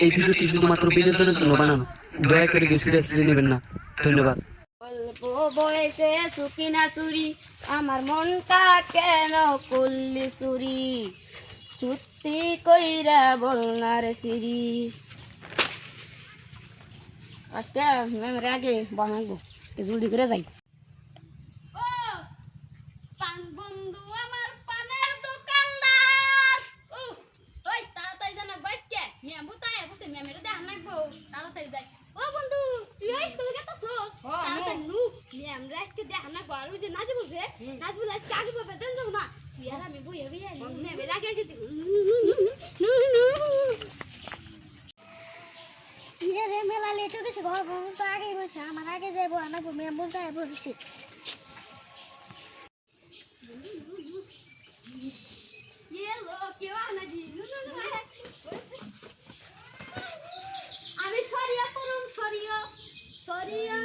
এই ভিডিওটি শুধুমাত্র বিনোদনের জন্য বানানো, দয়া করে সিরিয়াসলি নেবেন না। ধন্যবাদ। অল্প বয়সে সুকিনা চুরি, আমার মনটা কেন করলি চুরি, সত্যি কইরা বল না রে সিরি। আজকে ম্যামের আগে বানাবো, আজকে জলদি করে যাই। বন্ধু আমার পানের দোকানদার, ওই তাড়াতাড়ি জানা বাইসকে ম্যাম বুতায় বসে ম্যামের দেখা নাকবো, তাড়াতাড়ি যাই। ও বন্ধু তুই স্কুলে গেছস? তাড়াতাড়ি নু ম্যাম আজকে দেখা নাকবো। আর ওই যে নাজিবুল যে নাজিবুল আজকে আগে পাবে দেন যাব না, তুই আর আমি বই হবি ম্যামের আগে আগে রে মেলা লেট হয়ে গেছে। ঘর তো আগেই বসে আমার আগে যাবো, আমার ম্যাম বলতে বসে। আমি সরিয়া করুন সরিয়া সরিয়া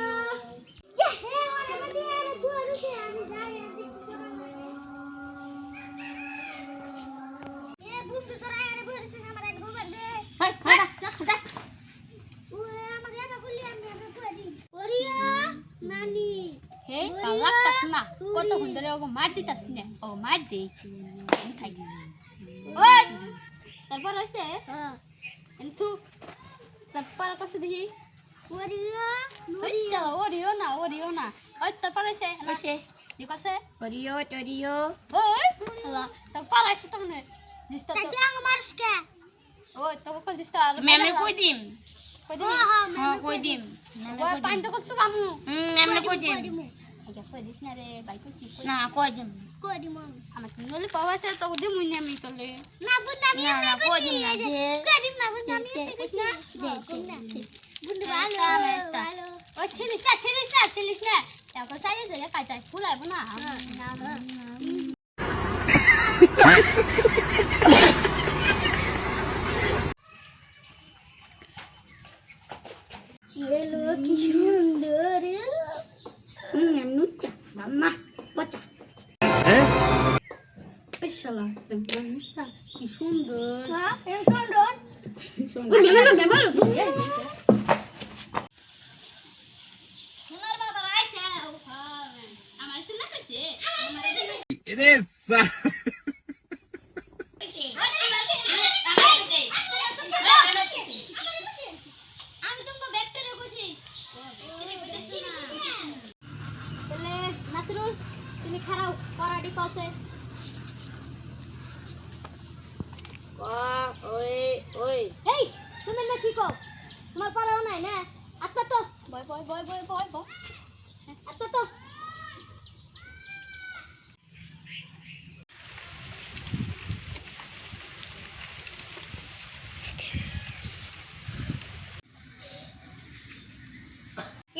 কতক্ষণ ধরে ওকে মার দিতাস না, ও মার দে থাকি। ওই তারপর হয়েছে তারপর কাছে দেখি ওরিও না ওরিও না। ওই তারপর হয়েছে ঠিক আছে ওরিও টরিও। ওই তারপর আসছে তোমরা দিস্তা তো মারসকে। ওই তোকে কল দিস্তা ম্যামে কই দিম হ্যাঁ কই দিম ওই পান তো কত বামু ম্যামে কই দিম আচ্ছা কই দিস না রে ভাই কইছি না কই দিম আমার নলে পাওয়া আছে তো দিম মুই আমি তলে না বুন আমি না কই দিম না যে কই দিম না বুন আমি কইছ না বুন ভালো ভালো ও ছিলিস না তারপর সাইয়ে যে কাটা ফুলাইব না এলো কি সুন্দর নুচ্চা মাম্মা পচা শালা নুচ্চা কি সুন্দর সুন্দর মেমালো তুমি আমার বাবা আইছে আমার শুননা কইছে এরে আমি তোমাকে ব্যাকটেরিয়া কইছি তাহলে নাসরুল তুমি খারাও পড়াটি কইছে ওই ওই এই তুমি না কি কও তোমার পড়াও নাই না আত্মা তো বয় বয় বয় বয় বয় বয় আত্মা তো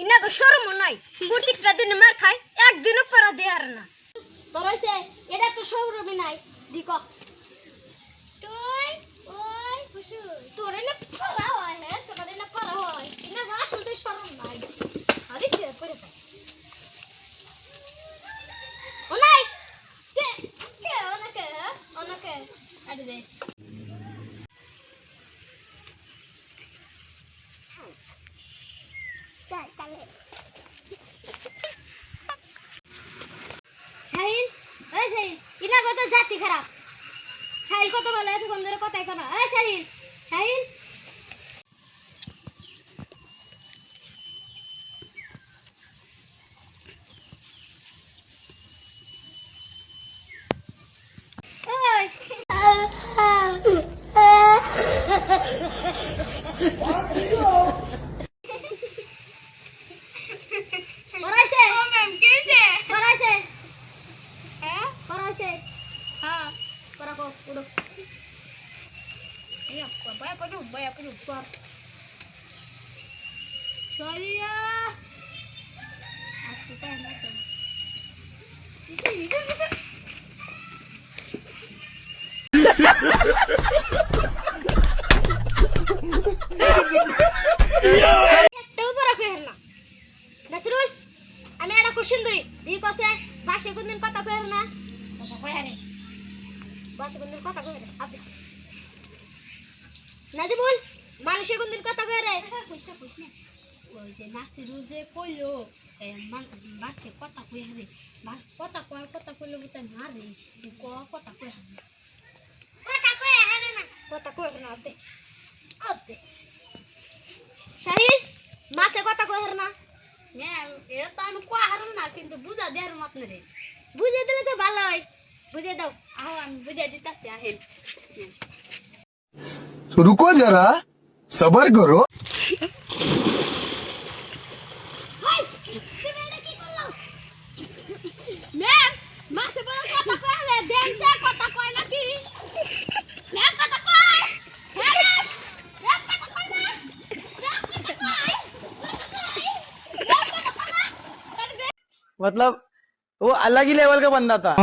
ইনা গো শরম নাই প্রত্যেকটা দিন মার খাই একদিনও পড়া দেয়ার না তোর হইছে এটা তো শরমই নাই দিক তুই ওই খুশু তোর না পড়া হয় হ্যাঁ তোর না পড়া হয় ইনা গো আসলে শরম নাই আরে সে পড়ে যায় ও নাই কে কে ওনাকে আরে দে শাহিন এই শাহিন ইনা কত জাতি খারাপ শাহিন কত বলে এতক্ষণ ধরে কথাই কনা এই শাহিন শাহিন পড়াইছে ও ম্যাম কি হইছে পড়াইছে হ্যাঁ পড়াইছে হ্যাঁ পড়াকো উড়ো এই আপা বয়া পড়ু পড় সরিয়া আপনি তাই না তো একটাও পড়াকো হের না নাসরুল আমি একটা কোশ্চেন ধরি দিক আছে ভাষা কোনদিন কথা কই না কথা কই আরে ভাষা কোনদিন কথা কই না আপনি নাজিবুল মানুষে কোনদিন কথা কয় রে ওই যে নাসিরু যে কইলো বাসে কথা কই হারে কথা কইলো বুতে মারে তুই কথা কই হারে কথা কই না দে আতে শাহিদ মাসে কথা কই হারে না ম্যাম এটা তো আমি কই হারুম না কিন্তু বুঝা দেয়ারুম আপনারে বুঝে দিলে তো ভালো হয় বুঝে দাও আও আমি বুঝে দিতাছি আহেন तो रुको जरा सबर करो ম্যাম মাসে বড় কথা কয় রে দেনছে কথা কয় নাকি ম্যাম কথা কয় হ্যাঁ ম্যাম কথা কয় না ম্যাম কথা কয় मतलब वो अलग ही लेवल का बंदा था।